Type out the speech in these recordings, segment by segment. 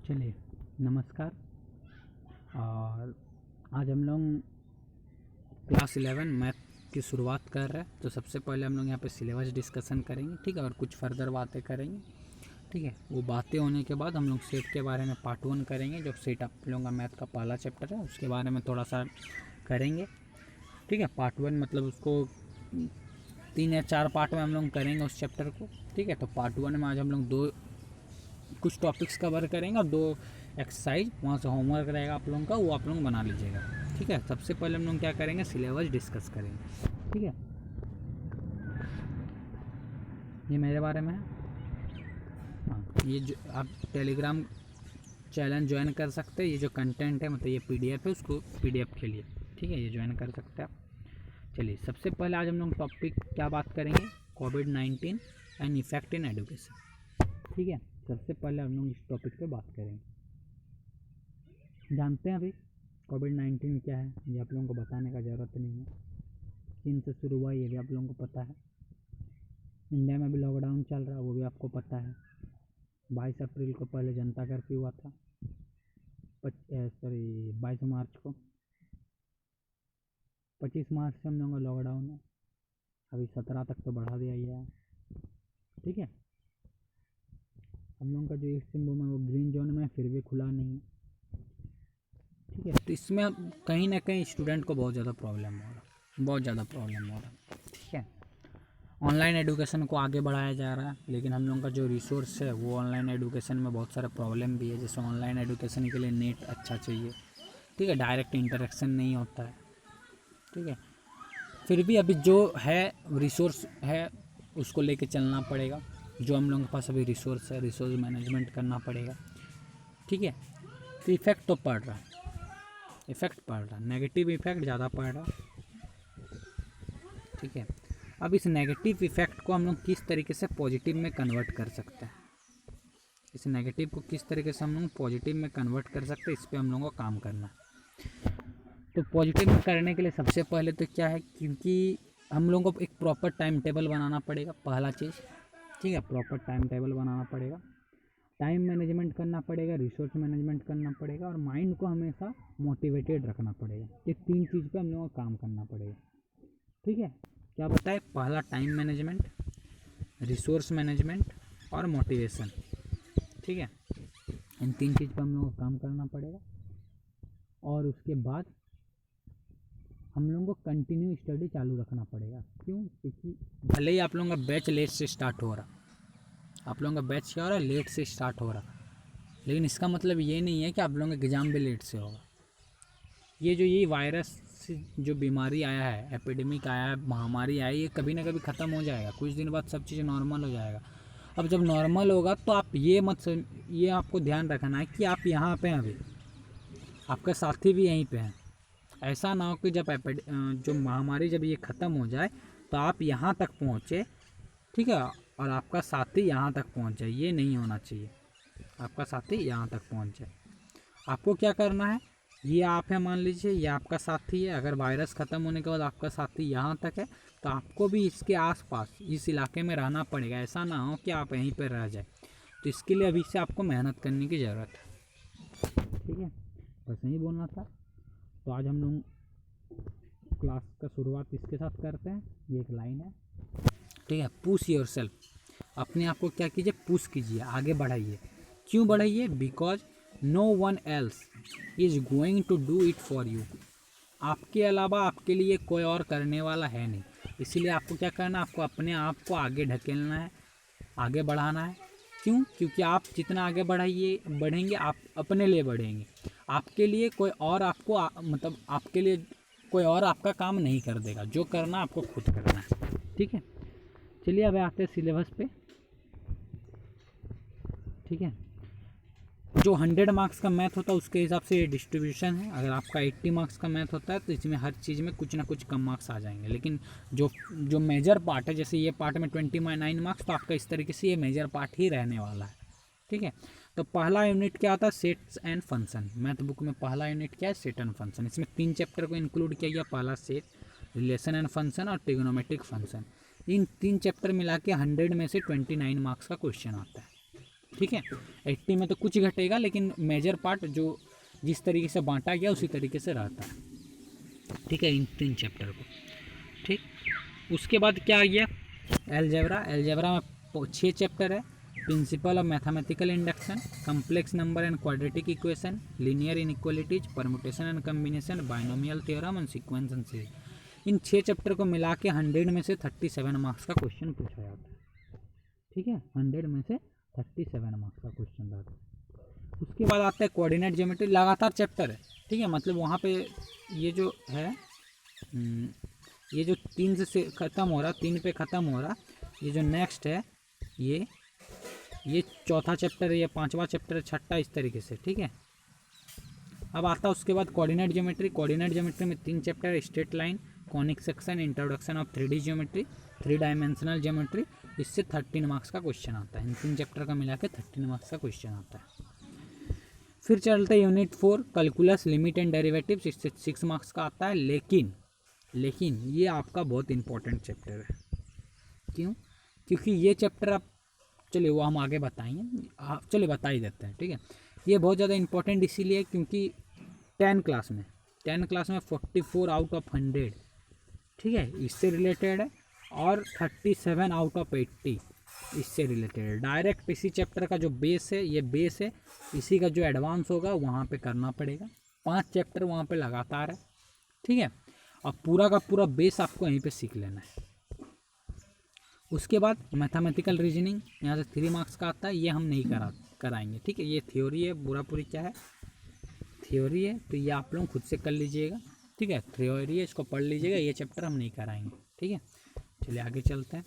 चलिए, नमस्कार। और आज हम लोग क्लास 11 मैथ की शुरुआत कर रहे हैं। तो सबसे पहले हम लोग यहाँ पे सिलेबस डिस्कशन करेंगे, ठीक है, और कुछ फर्दर बातें करेंगे, ठीक है। वो बातें होने के बाद हम लोग सेट के बारे में पार्ट 1 करेंगे, जो सेट आप लोगों का मैथ का पहला चैप्टर है उसके बारे में थोड़ा सा करेंगे, ठीक है। पार्ट 1 मतलब उसको 3 या 4 पार्ट में हम लोग करेंगे उस चैप्टर को, ठीक है। तो पार्ट 1 में आज हम लोग कुछ टॉपिक्स कवर करेंगे और 2 एक्सरसाइज वहाँ से होमवर्क रहेगा आप लोगों का, वो आप लोग बना लीजिएगा, ठीक है। सबसे पहले हम लोग क्या करेंगे, सिलेबस डिस्कस करेंगे, ठीक है। ये मेरे बारे में है। हाँ, ये जो आप टेलीग्राम चैनल ज्वाइन कर सकते हैं। ये जो कंटेंट है मतलब ये PDF है, उसको PDF के लिए, ठीक है, ये ज्वाइन कर सकते हैं आप। चलिए, सबसे पहले आज हम लोग टॉपिक क्या बात करेंगे, कोविड-19 एंड इफेक्ट इन एजुकेशन, ठीक है। सबसे पहले हम लोग इस टॉपिक पे बात करेंगे। जानते हैं अभी कोविड-19 क्या है, ये आप लोगों को बताने का ज़रूरत नहीं है। चीन से शुरू हुआ, ये भी आप लोगों को पता है। इंडिया में भी लॉकडाउन चल रहा है, वो भी आपको पता है। 22 अप्रैल को पहले जनता कर्फ्यू हुआ था, 22 मार्च को। 25 मार्च से हम लोगों का लॉकडाउन है, अभी 17 तक तो बढ़ा दिया गया है, ठीक है। हम लोगों का जो ईस्ट सिंहभूम है वो ग्रीन जोन में, फिर भी खुला नहीं है, ठीक है। तो इसमें अब कहीं ना कहीं स्टूडेंट को बहुत ज़्यादा प्रॉब्लम हो रहा है, बहुत ज़्यादा प्रॉब्लम हो रहा है, ठीक है। ऑनलाइन एजुकेशन को आगे बढ़ाया जा रहा है, लेकिन हम लोगों का जो रिसोर्स है वो ऑनलाइन एजुकेशन में बहुत सारा प्रॉब्लम भी है। जैसे ऑनलाइन एजुकेशन के लिए नेट अच्छा चाहिए, ठीक है, डायरेक्ट इंटरेक्शन नहीं होता है, ठीक है। फिर भी अभी जो है रिसोर्स है उसको लेके चलना पड़ेगा। जो हम लोगों के पास अभी रिसोर्स है, रिसोर्स मैनेजमेंट करना पड़ेगा, ठीक है। तो इफेक्ट तो पड़ रहा है, इफेक्ट पड़ रहा है, नेगेटिव इफेक्ट ज़्यादा पड़ रहा है, ठीक है। अब इस नेगेटिव इफेक्ट को हम लोग किस तरीके से पॉजिटिव में कन्वर्ट कर सकते हैं, इस नेगेटिव को किस तरीके से हम लोग पॉजिटिव में कन्वर्ट कर सकते हैं, इस पर हम लोगों को काम करना है। तो पॉजिटिव में करने के लिए सबसे पहले तो क्या है, क्योंकि हम लोगों को एक प्रॉपर टाइम टेबल बनाना पड़ेगा, पहला चीज़, ठीक है। प्रॉपर टाइम टेबल बनाना पड़ेगा, टाइम मैनेजमेंट करना पड़ेगा, रिसोर्स मैनेजमेंट करना पड़ेगा, और माइंड को हमेशा मोटिवेटेड रखना पड़ेगा। ये 3 चीज़ पे हम लोगों को काम करना पड़ेगा, ठीक है। क्या बताए, पहला टाइम मैनेजमेंट, रिसोर्स मैनेजमेंट और मोटिवेशन, ठीक है। इन 3 चीज़ पे हम लोगों को काम करना पड़ेगा। और उसके बाद हम लोगों को कंटिन्यू स्टडी चालू रखना पड़ेगा। क्यों? क्योंकि भले ही आप लोगों का बैच लेट से स्टार्ट हो रहा, आप लोगों का बैच क्या हो रहा है, लेट से स्टार्ट हो रहा, लेकिन इसका मतलब ये नहीं है कि आप लोगों का एग्ज़ाम भी लेट से होगा। ये वायरस जो बीमारी आया है, एपिडेमिक आया है, महामारी आई है, ये कभी ना कभी ख़त्म हो जाएगा। कुछ दिन बाद सब चीज़ नॉर्मल हो जाएगा। अब जब नॉर्मल होगा तो आप ये आपको ध्यान रखना है कि आप यहाँ पे हैं, अभी आपके साथी भी यहीं पे हैं। ऐसा ना हो कि जब जो महामारी जब ये ख़त्म हो जाए तो आप यहाँ तक पहुँचे, ठीक है, और आपका साथी यहाँ तक पहुँच जाए। ये नहीं होना चाहिए, आपका साथी यहाँ तक पहुँच जाए। आपको क्या करना है, ये आप है, मान लीजिए ये आपका साथी है। अगर वायरस ख़त्म होने के बाद आपका साथी यहाँ तक है तो आपको भी इसके आसपास इस इलाके में रहना पड़ेगा। ऐसा ना हो कि आप यहीं पर रह जाए। तो इसके लिए अभी से आपको मेहनत करने की ज़रूरत है, ठीक है। बस यही बोलना था। तो आज हम लोग क्लास का शुरुआत इसके साथ करते हैं। ये एक लाइन है, ठीक है, पुश योर सेल्फ। अपने आप को क्या कीजिए, पुश कीजिए, आगे बढ़ाइए। क्यों बढ़ाइए? Because no one else is going to do it for you. आपके अलावा आपके लिए कोई और करने वाला है नहीं। इसीलिए आपको क्या करना है, आपको अपने आप को आगे ढकेलना है, आगे बढ़ाना है। क्यों? क्योंकि आप जितना आगे बढ़ेंगे आप अपने लिए बढ़ेंगे। आपके लिए कोई और मतलब आपके लिए कोई और आपका काम नहीं कर देगा। जो करना आपको खुद करना है, ठीक है। चलिए अब आते हैं सिलेबस पे, ठीक है। जो 100 मार्क्स का मैथ होता है उसके हिसाब से ये डिस्ट्रीब्यूशन है। अगर आपका 80 मार्क्स का मैथ होता है तो इसमें हर चीज़ में कुछ ना कुछ कम मार्क्स आ जाएंगे। लेकिन जो मेजर पार्ट है, जैसे ये पार्ट में 29 मार्क्स, तो आपका इस तरीके से ये मेजर पार्ट ही रहने वाला है, ठीक है। तो पहला यूनिट क्या आता है, sets and function. Math book में पहला यूनिट क्या है, सेट एंड फंक्शन। इसमें 3 चैप्टर को इंक्लूड किया गया, पहला सेट, रिलेशन एंड फंक्शन और ट्रिग्नोमेट्रिक फंक्शन। इन 3 चैप्टर मिला के 100 में से 29 मार्क्स का क्वेश्चन आता है, ठीक है। 80 में तो कुछ घटेगा, लेकिन मेजर पार्ट जो जिस तरीके से बांटा गया उसी तरीके से रहता है, ठीक है, इन 3 चैप्टर को। ठीक, उसके बाद क्या आ गया, एलजेब्रा। एलजेब्रा में 6 चैप्टर है। Principle of mathematical induction, complex number and quadratic equation, linear inequalities, permutation and combination, binomial theorem and sequence and series. In 6 chapter को मिला के 100 में से 37 मार्क्स का क्वेश्चन पूछा जाता है, ठीक है, 100 में से 37 मार्क्स का क्वेश्चन रहता है। उसके बाद आता है कोऑर्डिनेट ज्योमेट्री, लगातार चैप्टर है, ठीक है, मतलब वहाँ पे ये जो है ये जो 3 से ख़त्म हो रहा, 3 पे ख़त्म हो रहा, ये जो नेक्स्ट है ये चौथा चैप्टर है, ये 5वां चैप्टर है, 6ठा, इस तरीके से, ठीक है। अब आता है उसके बाद कोऑर्डिनेट ज्योमेट्री। कोऑर्डिनेट ज्योमेट्री में 3 चैप्टर है, straight line, conic section, introduction of 3D geometry, 3 dimensional geometry. इससे 13 मार्क्स का क्वेश्चन आता है, इन 3 चैप्टर का मिला के 13 मार्क्स का क्वेश्चन आता है। फिर चलते हैं unit 4 calculus, limit and derivatives, इससे 6 मार्क्स का आता है। लेकिन ये आपका बहुत इंपॉर्टेंट चैप्टर है। क्यों? क्योंकि ये चैप्टर आप, चलिए वो हम आगे बताएंगे, चलिए बता ही देते हैं, ठीक है। ये बहुत ज़्यादा इंपॉर्टेंट इसीलिए क्योंकि 10 क्लास में 44 आउट ऑफ 100, ठीक है, इससे रिलेटेड है, और 37 आउट ऑफ 80 इससे रिलेटेड है। डायरेक्ट इसी चैप्टर का जो बेस है, ये बेस है, इसी का जो एडवांस होगा वहाँ पे करना पड़ेगा। 5 चैप्टर वहाँ पे लगातार है, ठीक है, और पूरा का पूरा बेस आपको यहीं पे सीख लेना है। उसके बाद मैथमेटिकल रीजनिंग, यहाँ से 3 मार्क्स का आता है, ये हम नहीं कराएंगे, ठीक है। ये थ्योरी है, पूरी क्या है, थ्योरी है, तो ये आप लोग खुद से कर लीजिएगा, ठीक है, थ्योरी है, इसको पढ़ लीजिएगा, ये चैप्टर हम नहीं कराएंगे, ठीक है। चलिए आगे चलते हैं।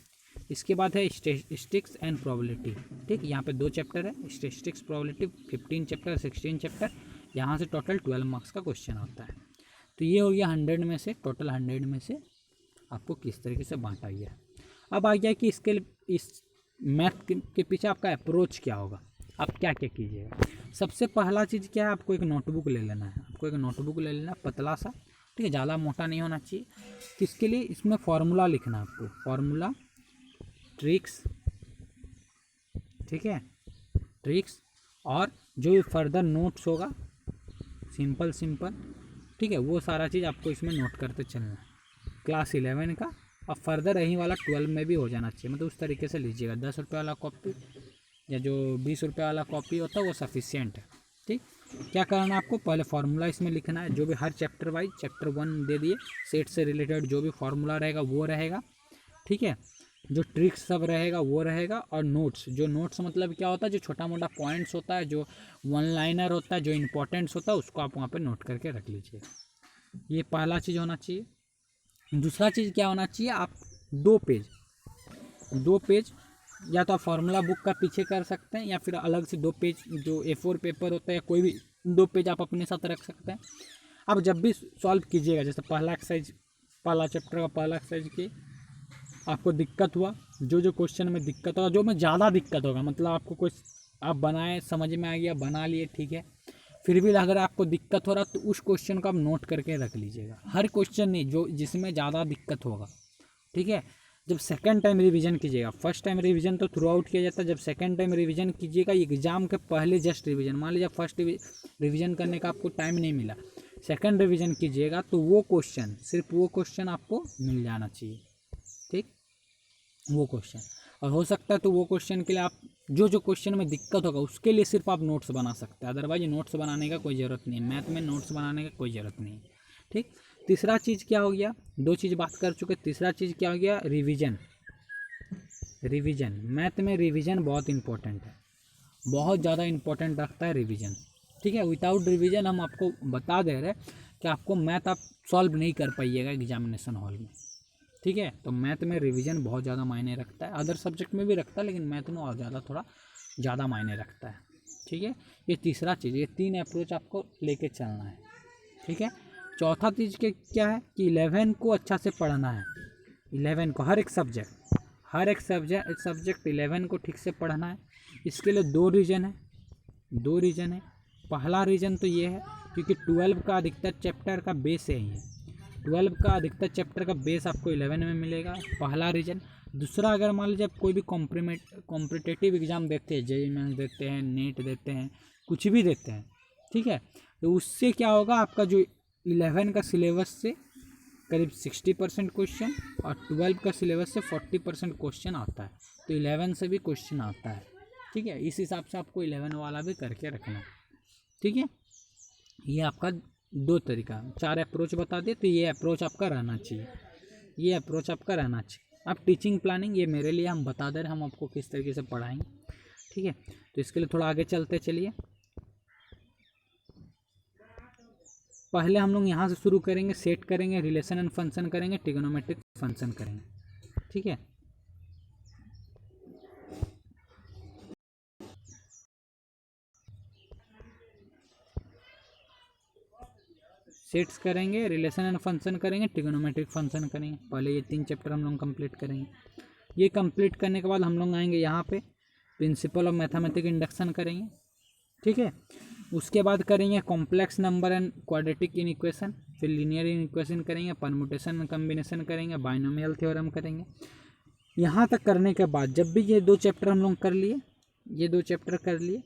इसके बाद है स्टैटिस्टिक्स एंड प्रोबेबिलिटी, ठीक, यहाँ पे 2 चैप्टर है, स्टैटिस्टिक्स प्रोबेबिलिटी, 15 चैप्टर, 16 चैप्टर, यहाँ से टोटल 12 मार्क्स का क्वेश्चन आता है। तो ये हो गया 100 में से, टोटल 100 में से आपको किस तरीके से बांटा गया। अब आ गया कि इसके इस मैथ के पीछे आपका अप्रोच क्या होगा, आप क्या क्या कीजिएगा। सबसे पहला चीज़ क्या है, आपको एक नोटबुक ले लेना है, पतला सा, ठीक है, ज़्यादा मोटा नहीं होना चाहिए। किसके लिए, इसमें फार्मूला लिखना है आपको, फार्मूला, ट्रिक्स, ठीक है, ट्रिक्स, और जो भी फर्दर नोट्स होगा सिंपल, ठीक है, वो सारा चीज़ आपको इसमें नोट करते चलना है। क्लास 11 का, और फर्दर यही वाला 12 में भी हो जाना चाहिए, मतलब उस तरीके से लीजिएगा। 10 रुपये वाला कॉपी या जो 20 रुपये वाला कॉपी होता है वो सफिशियंट है, ठीक। क्या करना है आपको, पहले फार्मूला इसमें लिखना है, जो भी हर चैप्टर वाइज, चैप्टर 1 दे दिए, सेट से रिलेटेड जो भी फार्मूला रहेगा वो रहेगा, ठीक है, जो ट्रिक्स सब रहेगा वो रहेगा, और नोट्स, जो नोट्स मतलब क्या होता है, जो छोटा मोटा पॉइंट्स होता है, जो 1 लाइनर होता है, जो इंपॉर्टेंट्स होता है, उसको आप वहाँ पे नोट करके रख लीजिए। ये पहला चीज़ होना चाहिए। दूसरा चीज़ क्या होना चाहिए, आप 2 पेज या तो आप फार्मूला बुक का पीछे कर सकते हैं, या फिर अलग से 2 पेज जो A4 पेपर होता है, या कोई भी 2 पेज आप अपने साथ रख सकते हैं। अब जब भी सॉल्व कीजिएगा, जैसे पहला चैप्टर का पहला एक्सरसाइज की आपको दिक्कत हुआ, जो क्वेश्चन में दिक्कत होगा, जो में ज़्यादा दिक्कत होगा, मतलब आपको कोई आप बनाए, समझ में आ गया, बना लिए, ठीक है, फिर भी अगर आपको दिक्कत हो रहा तो उस क्वेश्चन को आप नोट करके रख लीजिएगा। हर क्वेश्चन नहीं, जो जिसमें ज़्यादा दिक्कत होगा, ठीक है। जब सेकंड टाइम रिवीजन कीजिएगा, फर्स्ट टाइम रिवीजन तो थ्रू आउट किया जाता है, जब सेकंड टाइम रिवीजन कीजिएगा एग्जाम के पहले जस्ट रिवीजन, मान लीजिए फर्स्ट रिवीजन करने का आपको टाइम नहीं मिला, सेकंड रिवीजन कीजिएगा, तो वो क्वेश्चन, सिर्फ वो क्वेश्चन आपको मिल जाना चाहिए, ठीक, वो क्वेश्चन। और हो सकता है तो वो क्वेश्चन के लिए आप जो क्वेश्चन में दिक्कत होगा उसके लिए सिर्फ आप नोट्स बना सकते हैं, अदरवाइज नोट्स बनाने का कोई ज़रूरत नहीं है, मैथ में नोट्स बनाने का कोई ज़रूरत नहीं है, ठीक। तीसरा चीज़ क्या हो गया, 2 चीज़ बात कर चुके, तीसरा चीज़ क्या हो गया, रिवीजन। मैथ में रिवीजन बहुत इंपॉर्टेंट है, बहुत ज़्यादा इंपॉर्टेंट रखता है रिवीजन, ठीक है। विदाउट रिवीजन हम आपको बता दे रहे कि आपको मैथ आप सॉल्व नहीं कर पाइएगा एग्जामिनेशन हॉल में, ठीक है। तो मैथ में रिवीजन बहुत ज़्यादा मायने रखता है, अदर सब्जेक्ट में भी रखता है, लेकिन मैथ में और थोड़ा ज़्यादा मायने रखता है, ठीक है। ये तीसरा चीज़, ये 3 अप्रोच आपको लेके चलना है, ठीक है। चौथा चीज़ के क्या है कि 11 को अच्छा से पढ़ना है, 11 को हर एक सब्जेक्ट 11 को ठीक से पढ़ना है। इसके लिए 2 रीज़न है। पहला रीज़न तो ये है क्योंकि 12 का अधिकतर चैप्टर का बेस यही है, 12 का अधिकतर चैप्टर का बेस आपको 11 में मिलेगा, पहला रीज़न। दूसरा, अगर मान लीजिए आप कोई भी कॉम्पिटिटिव एग्ज़ाम देखते हैं, जेईई मेंस देखते हैं, नीट देखते हैं, कुछ भी देखते हैं, ठीक है, तो उससे क्या होगा, आपका जो 11 का सिलेबस से करीब 60% क्वेश्चन और 12 का सिलेबस से 40% क्वेश्चन आता है, तो 11 से भी क्वेश्चन आता है, ठीक है। इस हिसाब से आपको 11 वाला भी करके रखना है, ठीक है। ये आपका 2 तरीका, 4 अप्रोच बता दिए, तो ये अप्रोच आपका रहना चाहिए, ये अप्रोच आपका रहना चाहिए। अब टीचिंग प्लानिंग, ये मेरे लिए हम बता दे रहे हैं, हम आपको किस तरीके से पढ़ाएंगे, ठीक है। तो इसके लिए थोड़ा आगे चलते चलिए। पहले हम लोग यहाँ से शुरू करेंगे, सेट करेंगे, रिलेशन एंड फंक्शन करेंगे, ट्रिग्नोमेट्रिक फंक्शन करेंगे, ठीक है। सेट्स करेंगे, रिलेशन एंड फंक्शन करेंगे, ट्रिग्नोमेट्रिक फंक्शन करेंगे। पहले ये 3 चैप्टर हम लोग कंप्लीट करेंगे। ये कंप्लीट करने के बाद हम लोग आएंगे यहाँ पे प्रिंसिपल ऑफ मैथमेटिक इंडक्शन करेंगे, ठीक है। उसके बाद करेंगे complex number and quadratic in equation, फिर लीनियर इन इक्वेशन करेंगे, परमुटेशन एंड कम्बिनेशन करेंगे, बाइनोमियल थ्योरम करेंगे। यहाँ तक करने के बाद जब भी ये 2 चैप्टर हम लोग कर लिए, ये 2 चैप्टर कर लिए,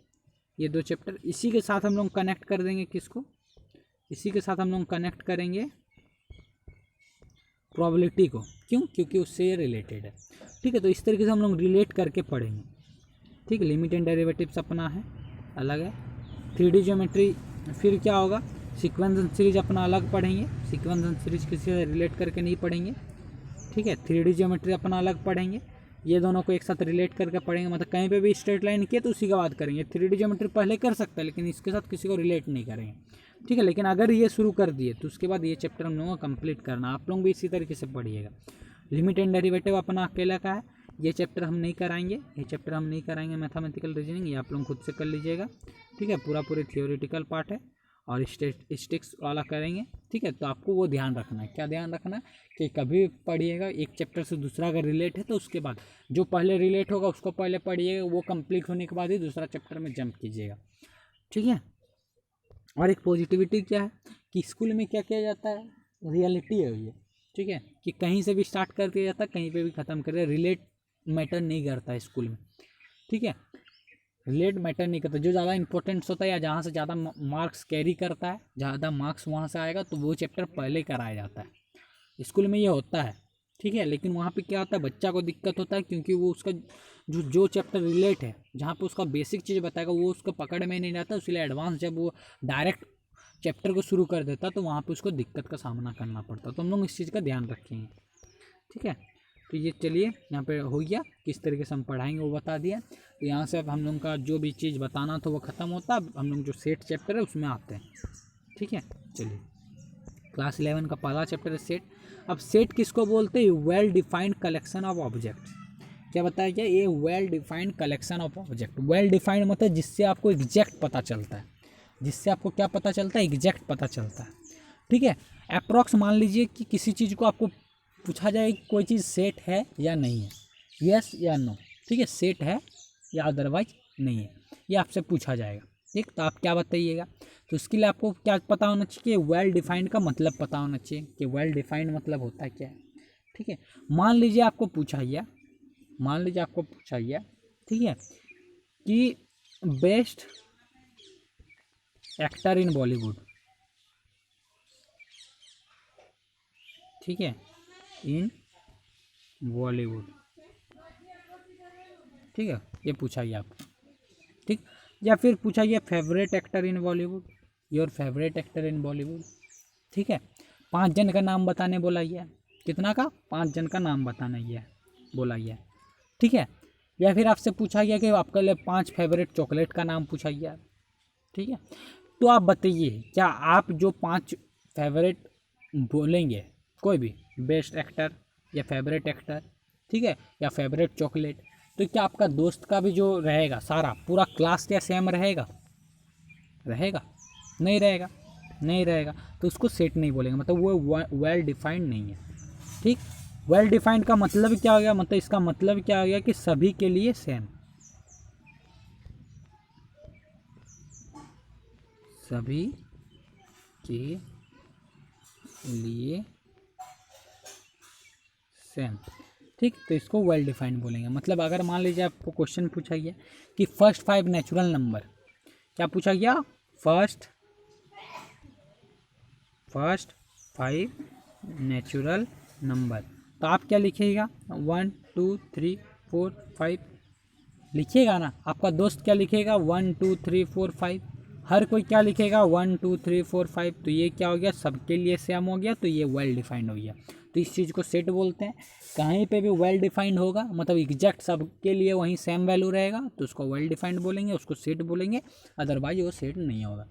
ये 2 चैप्टर इसी के साथ हम लोग कनेक्ट कर देंगे, किसको, इसी के साथ हम लोग कनेक्ट करेंगे प्रोबेबिलिटी को। क्यों? क्योंकि उससे ये रिलेटेड है, ठीक है। तो इस तरीके से हम लोग रिलेट करके पढ़ेंगे, ठीक है। लिमिट एंड डेरिवेटिव्स अपना है, अलग है। 3D ज्योमेट्री फिर क्या होगा, सीक्वेंस एंड सीरीज अपना अलग पढ़ेंगे, सीक्वेंस एंड सीरीज किसी से रिलेट करके नहीं पढ़ेंगे, ठीक है। 3D ज्योमेट्री अपना अलग पढ़ेंगे, ये दोनों को एक साथ रिलेट करके पढ़ेंगे, मतलब कहीं पे भी स्ट्रेट लाइन किए तो उसी का बात करेंगे। 3D ज्योमेट्री पहले कर सकते हैं, लेकिन इसके साथ किसी को रिलेट नहीं करेंगे, ठीक है। लेकिन अगर ये शुरू कर दिए तो उसके बाद ये चैप्टर हम लोगों को कंप्लीट करना, आप लोग भी इसी तरीके से पढ़िएगा। लिमिट एंड डेरिवेटिव अपना अकेला का है, ये चैप्टर हम नहीं कराएंगे, ये चैप्टर हम नहीं कराएंगे। मैथमेटिकल रीजनिंग ये आप लोग खुद से कर लीजिएगा, ठीक है। पूरी थियोरेटिकल पार्ट है, और स्टेटिस्टिक्स वाला करेंगे, ठीक है। तो आपको वो ध्यान रखना है, क्या ध्यान रखना है कि कभी पढ़िएगा एक चैप्टर से दूसरा अगर रिलेट है तो उसके बाद जो पहले रिलेट होगा उसको पहले पढ़िएगा, वो कंप्लीट होने के बाद ही दूसरा चैप्टर में जंप कीजिएगा, ठीक है। और एक पॉजिटिविटी क्या है कि स्कूल में क्या किया जाता है, रियलिटी है ये, ठीक है, कि कहीं से भी स्टार्ट कर दिया जाता है, कहीं पे भी ख़त्म कर दिया, रिलेट मैटर नहीं करता है स्कूल में, ठीक है। रिलेट मैटर नहीं करता, जो ज़्यादा इंपॉर्टेंट्स होता है या जहाँ से ज़्यादा मार्क्स कैरी करता है, ज़्यादा मार्क्स वहाँ से आएगा, तो वो चैप्टर पहले कराया जाता है। स्कूल में ये होता है, ठीक है। लेकिन वहाँ पे क्या होता है, बच्चा को दिक्कत होता है, क्योंकि वो उसका जो चैप्टर रिलेट है, जहाँ पे उसका बेसिक चीज़ बताएगा, वो उसको पकड़ में नहीं रहता, इसलिए एडवांस जब वो डायरेक्ट चैप्टर को शुरू कर देता तो वहाँ पे उसको दिक्कत का सामना करना पड़ता। तो हम लोग इस चीज़ का ध्यान रखेंगे, ठीक है। तो ये चलिए यहाँ पे हो गया, किस तरीके से हम पढ़ाएंगे वो बता दिया। तो यहाँ से अब हम लोग का जो भी चीज़ बताना था वो ख़त्म होता है, अब हम लोग जो सेट चैप्टर है उसमें आते हैं, ठीक है। चलिए, क्लास 11 का पहला चैप्टर है सेट। अब सेट किसको बोलते हैं, well defined collection of objects. क्या बताया गया, ये well defined collection of object. Well defined मतलब जिससे आपको एग्जैक्ट पता चलता है, जिससे आपको क्या पता चलता है, एग्जैक्ट पता चलता है, ठीक है। अप्रॉक्स मान लीजिए कि किसी चीज़ को आपको पूछा जाए कि कोई चीज़ सेट है या नहीं है, यस या नो, ठीक है, सेट है या अदरवाइज नहीं है, ये आपसे पूछा जाएगा, ठीक। तो आप क्या बताइएगा, तो उसके लिए आपको क्या पता होना चाहिए, वेल डिफाइंड का मतलब पता होना चाहिए कि वेल डिफाइंड मतलब होता है क्या है, ठीक है। मान लीजिए आपको पूछा गया, ठीक है, कि बेस्ट एक्टर इन बॉलीवुड, ठीक है, इन बॉलीवुड, ठीक है, ये पूछा गया आपको, ठीक। या फिर पूछा गया favourite actor in Bollywood, your favourite actor in Bollywood, ठीक है। 5 जन का नाम बताने बोला गया, कितना का, 5 जन का नाम बताना गया बोला गया, ठीक है। या फिर आपसे पूछा गया कि आपके लिए 5 फेवरेट चॉकलेट का नाम पूछा गया, ठीक है। तो आप बताइए, क्या आप जो 5 फेवरेट बोलेंगे, कोई भी बेस्ट एक्टर या फेवरेट एक्टर, ठीक है, या फेवरेट चॉकलेट, तो क्या आपका दोस्त का भी जो रहेगा सारा पूरा क्लास क्या सेम रहेगा, रहेगा नहीं रहेगा, नहीं रहेगा, तो उसको सेट नहीं बोलेंगे, मतलब वो वेल डिफाइंड नहीं है, ठीक। वेल डिफाइंड का मतलब क्या हो गया, मतलब इसका मतलब क्या हो गया कि सभी के लिए सेम, सभी के लिए सेम। ठीक, तो इसको वेल डिफाइंड बोलेंगे। मतलब अगर मान लीजिए आपको क्वेश्चन पूछा गया कि फर्स्ट 5 नेचुरल नंबर, क्या पूछा गया, फर्स्ट 5 नेचुरल नंबर, तो आप क्या लिखिएगा, 1 2 3 4 5 लिखिएगा ना। आपका दोस्त क्या लिखेगा, 1 2 3 4 5, हर कोई क्या लिखेगा, 1 2 3 4 5। तो ये क्या हो गया, सबके लिए सेम हो गया, तो ये वेल डिफाइंड हो गया। तो इस चीज़ को सेट बोलते हैं। कहीं पे भी वेल डिफाइंड होगा मतलब एग्जैक्ट सबके लिए वहीं सेम वैल्यू रहेगा तो उसको वेल डिफाइंड बोलेंगे, उसको सेट बोलेंगे, अदरवाइज वो सेट नहीं होगा।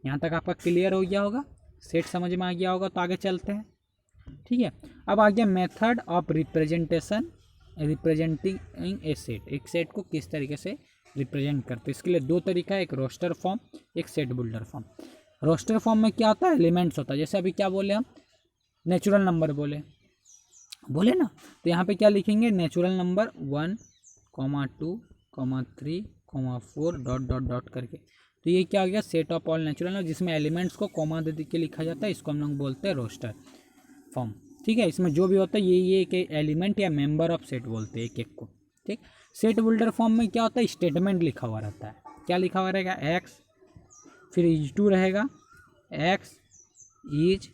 यहाँ तक आपका क्लियर हो गया होगा, सेट समझ में आ गया होगा। तो आगे चलते हैं, ठीक है। अब आ गया method of representation, representing A set, एक सेट को किस तरीके से रिप्रेजेंट करते हैं। इसके लिए दो तरीका है, एक रोस्टर फॉर्म, एक set builder form. Roster form में क्या होता है, एलिमेंट्स होता है। जैसे अभी क्या बोले हम, नेचुरल नंबर बोले ना, तो यहाँ पे क्या लिखेंगे, natural number 1 2 3 4 dot dot dot करके। तो ये क्या हो गया, set of all natural number, जिसमें एलिमेंट्स को कॉमा दे के लिखा जाता है, इसको हम लोग बोलते हैं रोस्टर फॉर्म। ठीक है, इसमें जो भी होता है ये एक एलिमेंट या मेंबर ऑफ सेट बोलते हैं एक एक को। ठीक, सेट बिल्डर फॉर्म में क्या होता है, स्टेटमेंट लिखा हुआ रहता है। क्या लिखा हुआ रहेगा, एक्स, फिर इज2 रहेगा, x is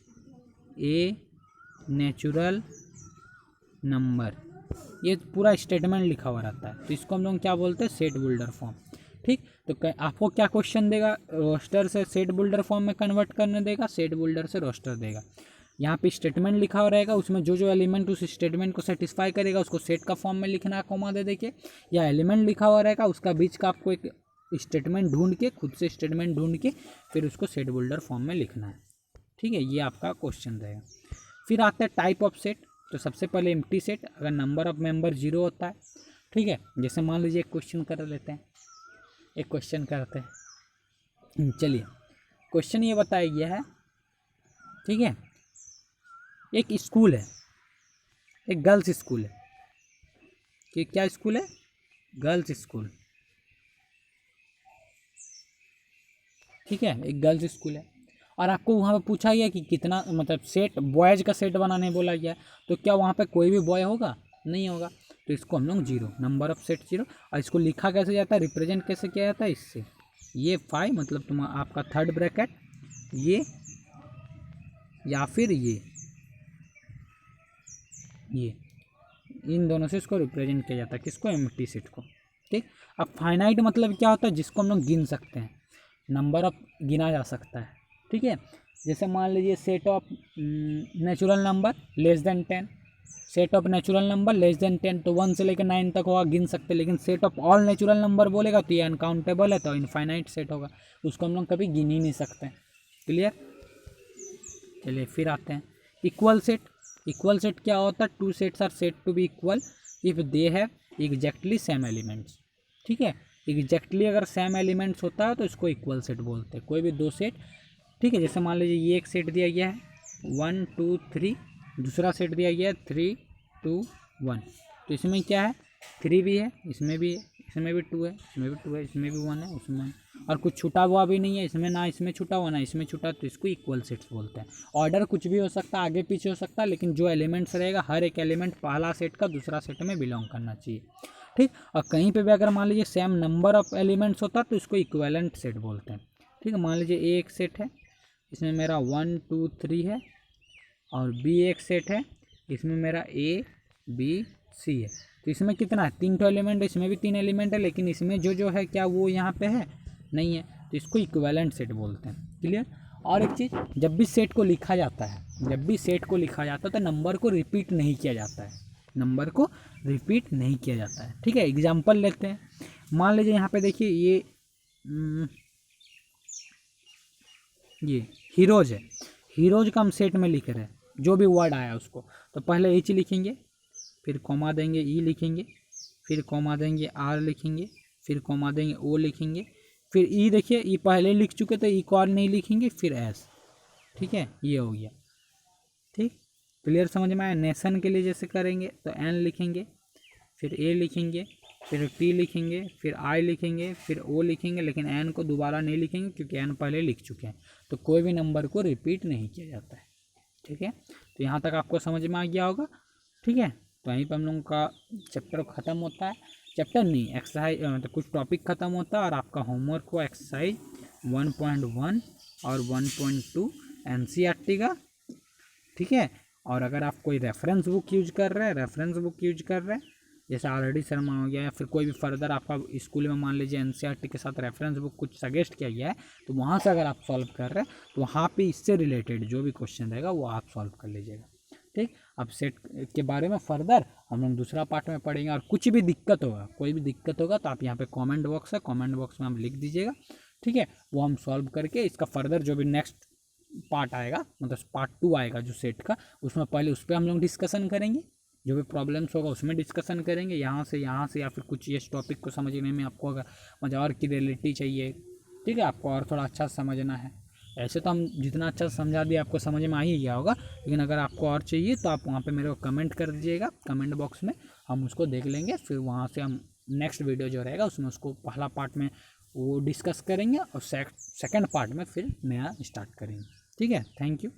a natural number, ये पूरा स्टेटमेंट लिखा हुआ रहता है। तो इसको हम लोग क्या बोलते हैं, सेट बिल्डर फॉर्म। ठीक, तो आपको क्या क्वेश्चन देगा, रोस्टर से सेट बिल्डर फॉर्म में कन्वर्ट करने देगा, सेट बिल्डर से रोस्टर देगा। यहाँ पे स्टेटमेंट लिखा हुआ रहेगा, उसमें जो जो एलिमेंट उस स्टेटमेंट को सेटिस्फाई करेगा उसको सेट का फॉर्म में लिखना है कॉमा दे के, या एलिमेंट लिखा हुआ रहेगा उसका बीच का आपको एक स्टेटमेंट ढूंढ के, खुद से स्टेटमेंट ढूंढ के फिर उसको सेट बिल्डर फॉर्म में लिखना है। ठीक है, ये आपका क्वेश्चन रहेगा। फिर आता है टाइप ऑफ सेट। तो सबसे पहले एम्प्टी सेट, अगर नंबर ऑफ मेंबर 0 होता है। ठीक है, जैसे मान लीजिए एक क्वेश्चन कर लेते हैं, एक क्वेश्चन करते हैं। चलिए, क्वेश्चन ये बताया गया है, ठीक है, एक स्कूल है, एक गर्ल्स स्कूल है। कि क्या स्कूल है, गर्ल्स स्कूल। ठीक है, एक गर्ल्स स्कूल है और आपको वहाँ पे पूछा गया कि कितना, मतलब सेट बॉयज़ का सेट बनाने बोला गया। तो क्या वहाँ पे कोई भी बॉय होगा, नहीं होगा। तो इसको हम लोग 0, नंबर ऑफ सेट 0। और इसको लिखा कैसे जाता है, रिप्रेजेंट कैसे किया जाता है, इससे ये 5 मतलब तुम आपका थर्ड ब्रैकेट ये, या फिर ये इन दोनों से इसको रिप्रेजेंट किया जाता है, किसको, एम्प्टी सेट को। ठीक, अब फाइनाइट मतलब क्या होता है, जिसको हम लोग गिन सकते हैं, नंबर ऑफ गिना जा सकता है। ठीक है, जैसे मान लीजिए set of natural number less than 10, set of natural number less than 10, तो 1 से लेकर 9 तक होगा, गिन सकते हैं। लेकिन set of all natural number बोलेगा तो ये अनकाउंटेबल है, तो इनफाइनाइट सेट होगा, उसको हम लोग कभी गिन ही नहीं सकते। क्लियर, चलिए फिर आते हैं इक्वल सेट। इक्वल सेट क्या होता है, 2 sets are set to be equal if they have exactly same elements. ठीक है, एग्जैक्टली अगर सेम एलिमेंट्स होता है तो इसको इक्वल सेट बोलते हैं, कोई भी 2 सेट। ठीक है, जैसे मान लीजिए ये एक सेट दिया गया है 1 2 3, दूसरा सेट दिया गया है 3 2 1। तो इसमें क्या है, 3 भी है, इसमें भी है, इसमें भी 2 है, इसमें भी 2 है, इसमें भी 1 है, उसमें, और कुछ छुटा हुआ भी नहीं है इसमें, ना इसमें छुटा हुआ ना इसमें छुटा, तो इसको इक्वल सेट्स बोलते हैं। ऑर्डर कुछ भी हो सकता है, आगे पीछे हो सकता है, लेकिन जो एलिमेंट्स रहेगा हर एक एलिमेंट पहला सेट का दूसरा सेट में बिलोंग करना चाहिए। ठीक, और कहीं पे भी अगर मान लीजिए सेम नंबर ऑफ एलिमेंट्स होता है तो इसको इक्विवेलेंट सेट बोलते हैं। ठीक है, मान लीजिए ए एक सेट है, इसमें मेरा 1 2 3 है, और बी एक सेट है, इसमें मेरा ए बी सी है। तो इसमें कितना है, 3 एलिमेंट है, इसमें भी 3 एलिमेंट है, लेकिन इसमें जो जो है क्या वो यहाँ पे है, नहीं है, तो इसको इक्विवेलेंट सेट बोलते हैं। क्लियर। और एक चीज़, जब भी सेट को लिखा जाता है, जब भी सेट को लिखा जाता है तो नंबर को रिपीट नहीं किया जाता है, नंबर को रिपीट नहीं किया जाता है। ठीक है, एग्जाम्पल लेते हैं, मान लीजिए यहाँ पे देखिए ये हीरोज है, हीरोज का हम सेट में लिख रहे हैं, जो भी वर्ड आया उसको, तो पहले एच लिखेंगे, फिर कॉमा देंगे, ई लिखेंगे, फिर कॉमा देंगे, आर लिखेंगे, फिर कॉमा देंगे, ओ लिखेंगे, फिर ई देखिए ई पहले लिख चुके थे, ई को और नहीं लिखेंगे, फिर एस। ठीक है, ये हो गया। ठीक, क्लियर, समझ में आया। नेशन के लिए जैसे करेंगे तो एन लिखेंगे, फिर ए लिखेंगे, फिर टी लिखेंगे, फिर आई लिखेंगे, फिर ओ लिखेंगे, लेकिन एन को दोबारा नहीं लिखेंगे क्योंकि एन पहले लिख चुके हैं। तो कोई भी नंबर को रिपीट नहीं किया जाता है। ठीक है, तो यहाँ तक आपको समझ में आ गया होगा। ठीक है, तो यहीं पर हम लोगों का चैप्टर ख़त्म होता है, चैप्टर नहीं एक्सरसाइज मतलब कुछ टॉपिक ख़त्म होता है, और आपका होमवर्क को एक्सरसाइज 1.1 और 1.2 एनसीईआरटी का, ठीक है। और अगर आप कोई रेफरेंस बुक यूज कर रहे हैं जैसे आर.डी. शर्मा हो गया, या फिर कोई भी फर्दर आपका स्कूल में मान लीजिए एनसीईआरटी के साथ रेफरेंस बुक कुछ सजेस्ट किया गया है, तो वहाँ से अगर आप सॉल्व कर रहे हैं तो वहाँ पे इससे रिलेटेड जो भी क्वेश्चन रहेगा वो आप सॉल्व कर लीजिएगा, ठीक। अब सेट के बारे में फर्दर हम लोग दूसरा पार्ट में पढ़ेंगे, और कुछ भी दिक्कत होगा, कोई भी दिक्कत होगा तो आप यहाँ पे कमेंट बॉक्स है, कमेंट बॉक्स में आप लिख दीजिएगा, ठीक है। वो हम सॉल्व करके इसका फर्दर जो भी नेक्स्ट पार्ट आएगा, मतलब पार्ट 2 आएगा जो सेट का, उसमें पहले उस पर हम लोग डिस्कशन करेंगे, जो भी प्रॉब्लम्स होगा उसमें डिस्कशन करेंगे यहाँ से, या फिर कुछ इस टॉपिक को समझने में आपको अगर मतलब और की रियलिटी चाहिए, ठीक है, आपको और थोड़ा अच्छा समझना है। ऐसे तो हम जितना अच्छा समझा दिए आपको समझ में आ ही गया होगा, लेकिन अगर आपको और चाहिए तो आप वहाँ पे मेरे को कमेंट कर दीजिएगा कमेंट बॉक्स में, हम उसको देख लेंगे, फिर वहाँ से हम नेक्स्ट वीडियो जो रहेगा उसमें उसको पहला पार्ट में वो डिस्कस करेंगे, और सेकंड पार्ट में फिर नया स्टार्ट करेंगे, ठीक है। Thank you.